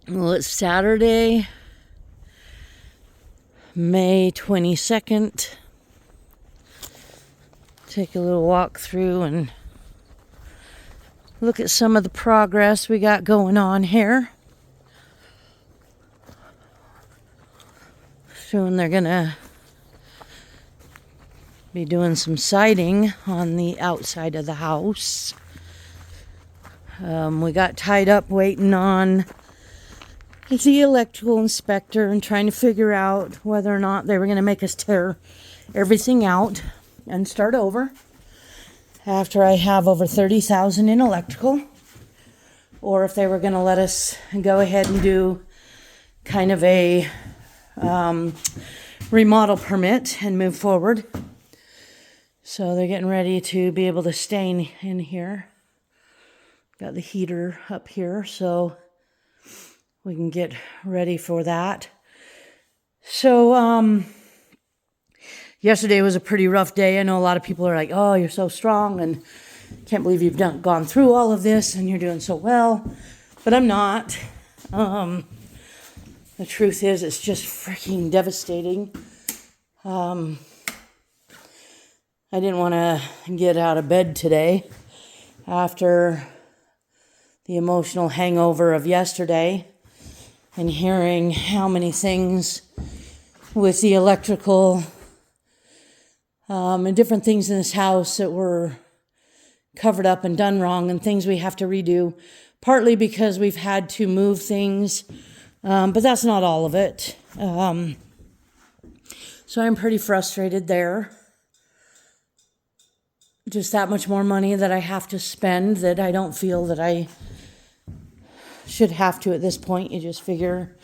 Well, it's Saturday, May 22nd. Take a little walk through and look at some of the progress we got going on here. Soon they're gonna be doing some siding on the outside of the house. We got tied up waiting on the electrical inspector and trying to figure out whether or not they were going to make us tear everything out and start over after I have over $30,000 in electrical, or if they were going to let us go ahead and do kind of a remodel permit and move forward. So they're getting ready to be able to stay in here. Got the heater up here, so we can get ready for that. So, yesterday was a pretty rough day. I know a lot of people are like, oh, you're so strong and can't believe you've gone through all of this and you're doing so well. But I'm not. The truth is, it's just freaking devastating. I didn't want to get out of bed today after the emotional hangover of yesterday and hearing how many things with the electrical and different things in this house that were covered up and done wrong, and things we have to redo, partly because we've had to move things, but that's not all of it. So I'm pretty frustrated there. Just that much more money that I have to spend that I don't feel that I should have to at this point. You just figure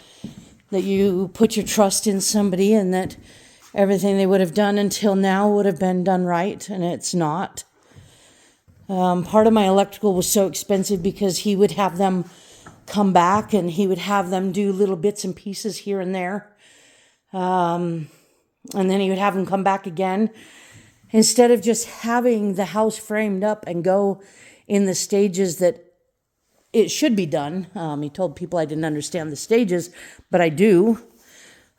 that you put your trust in somebody and that everything they would have done until now would have been done right, and it's not. Part of my electrical was so expensive because he would have them come back and he would have them do little bits and pieces here and there. And then he would have them come back again. Instead of just having the house framed up and go in the stages that it should be done. He told people I didn't understand the stages, but I do.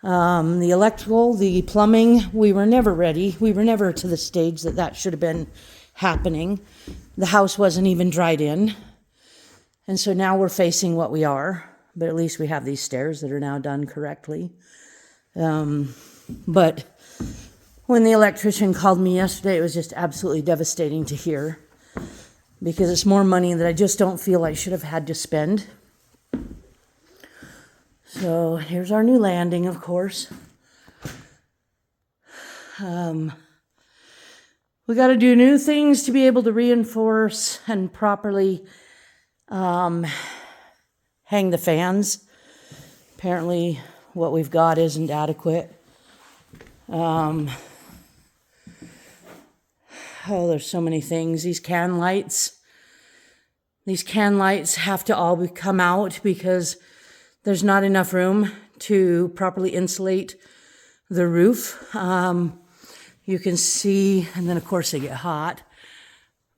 The electrical, the plumbing, we were never ready. We were never to the stage that should have been happening. The house wasn't even dried in. And so now we're facing what we are, but at least we have these stairs that are now done correctly. But when the electrician called me yesterday, it was just absolutely devastating to hear, because it's more money that I just don't feel I should have had to spend. So here's our new landing, of course. We got to do new things to be able to reinforce and properly hang the fans. Apparently what we've got isn't adequate. There's so many things. These can lights have to all come out because there's not enough room to properly insulate the roof. You can see, and then of course they get hot,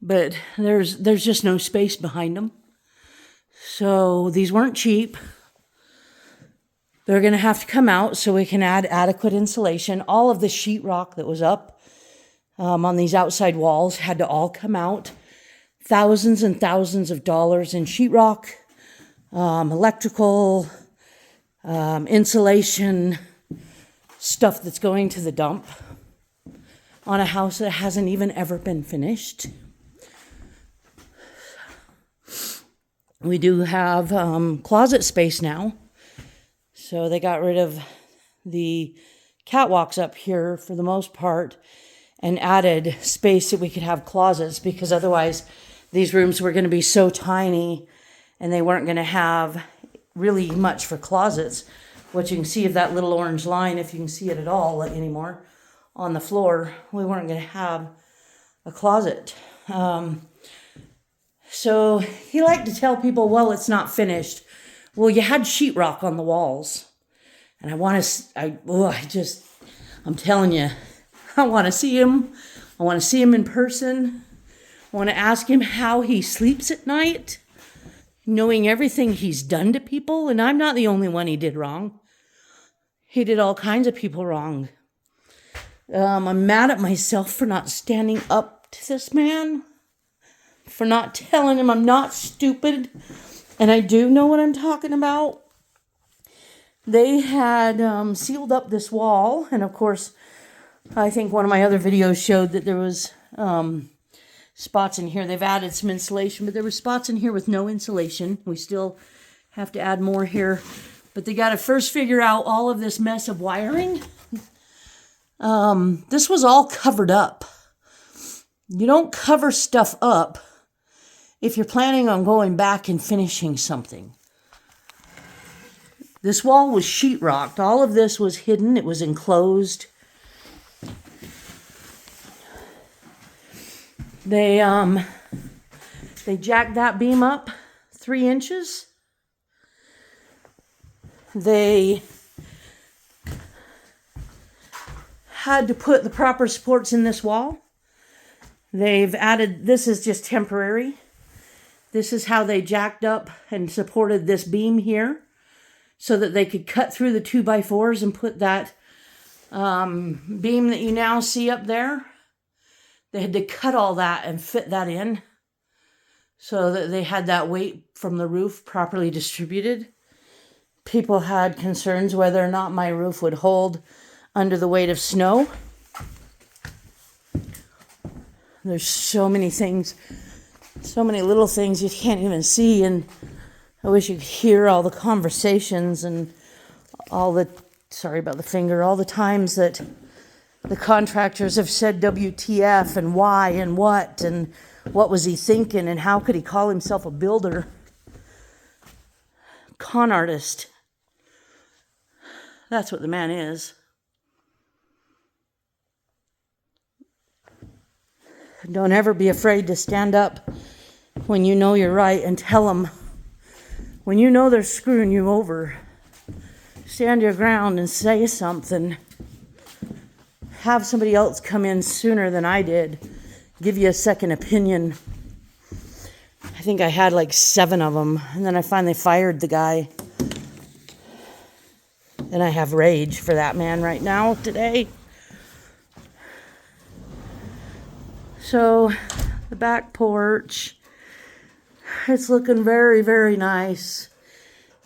but there's just no space behind them. So these weren't cheap. They're going to have to come out so we can add adequate insulation. All of the sheetrock that was up on these outside walls had to all come out. Thousands and thousands of dollars in sheetrock, electrical, insulation, stuff that's going to the dump on a house that hasn't even ever been finished. We do have closet space now. So they got rid of the catwalks up here for the most part and added space that we could have closets, because otherwise these rooms were going to be so tiny and they weren't going to have really much for closets. What you can see of that little orange line, if you can see it at all anymore, on the floor, we weren't going to have a closet. So he liked to tell people, well, it's not finished. Well, you had sheetrock on the walls. And I'm telling you, I want to see him. I want to see him in person. I want to ask him how he sleeps at night. knowing everything he's done to people, and I'm not the only one he did wrong. He did all kinds of people wrong. I'm mad at myself for not standing up to this man, for not telling him I'm not stupid, and I do know what I'm talking about. They had sealed up this wall, and of course, I think one of my other videos showed that there was spots in here. They've added some insulation, but there were spots in here with no insulation. We still have to add more here, but they got to first figure out all of this mess of wiring. This was all covered up. You don't cover stuff up if you're planning on going back and finishing something. This wall was sheetrocked. All of this was hidden. It was enclosed. They jacked that beam up 3 inches. They had to put the proper supports in this wall. They've added, this is just temporary. This is how they jacked up and supported this beam here, so that they could cut through the 2x4s and put that beam that you now see up there. They had to cut all that and fit that in so that they had that weight from the roof properly distributed. People had concerns whether or not my roof would hold under the weight of snow. There's so many things, so many little things you can't even see, and I wish you could hear all the conversations and all the, sorry about the finger, all the times that the contractors have said WTF and why and what was he thinking and how could he call himself a builder? Con artist. That's what the man is. Don't ever be afraid to stand up when you know you're right and tell them. When you know they're screwing you over, stand your ground and say something. Have somebody else come in sooner than I did. Give you a second opinion. I think I had like 7 of them, and then I finally fired the guy. And I have rage for that man right now, today. So, the back porch, it's looking very, very nice.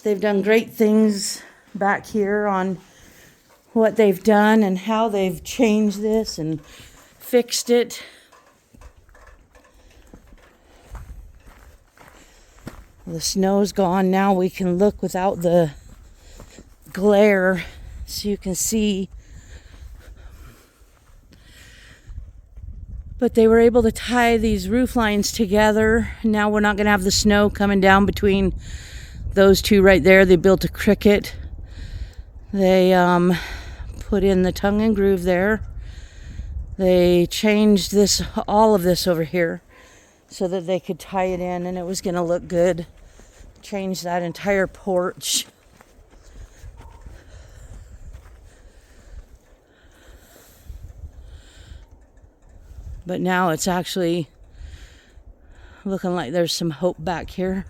They've done great things back here on what they've done and how they've changed this and fixed it. The snow's gone now. We can look without the glare so you can see. But they were able to tie these roof lines together. Now we're not going to have the snow coming down between those two right there. They built a cricket. They put in the tongue and groove there. They changed this, all of this over here, so that they could tie it in and it was going to look good. Changed that entire porch. But now it's actually looking like there's some hope back here.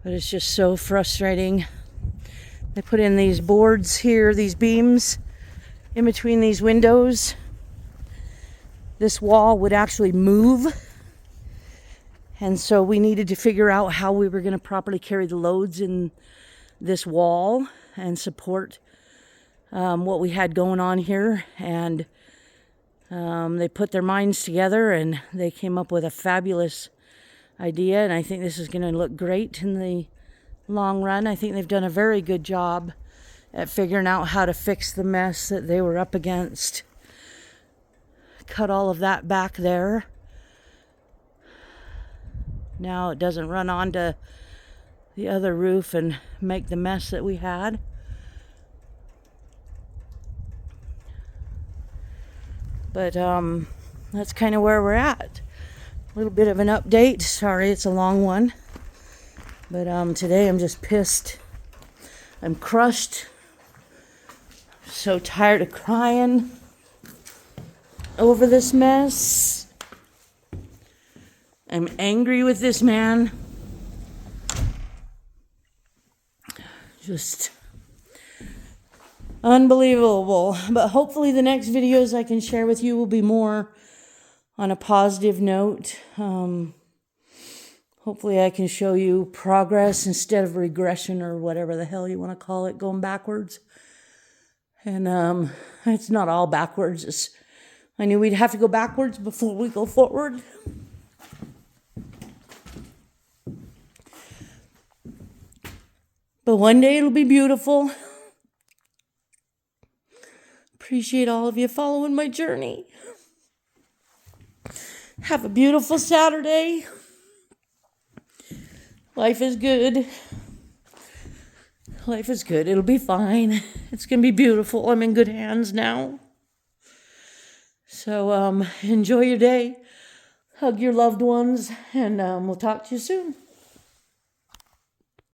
But it's just so frustrating. They put in these boards here, these beams in between these windows. This wall would actually move. And so we needed to figure out how we were going to properly carry the loads in this wall and support what we had going on here. And they put their minds together and they came up with a fabulous idea. And I think this is going to look great in the long run. I think they've done a very good job at figuring out how to fix the mess that they were up against. Cut all of that back there. Now it doesn't run onto the other roof and make the mess that we had. But that's kind of where we're at. A little bit of an update. Sorry, it's a long one. But today I'm just pissed. I'm crushed. So tired of crying over this mess. I'm angry with this man. Just unbelievable. But hopefully the next videos I can share with you will be more on a positive note. Hopefully I can show you progress instead of regression or whatever the hell you want to call it, going backwards. And it's not all backwards. I knew we'd have to go backwards before we go forward. But one day it'll be beautiful. Appreciate all of you following my journey. Have a beautiful Saturday. Life is good. Life is good. It'll be fine. It's going to be beautiful. I'm in good hands now. So enjoy your day. Hug your loved ones, and we'll talk to you soon.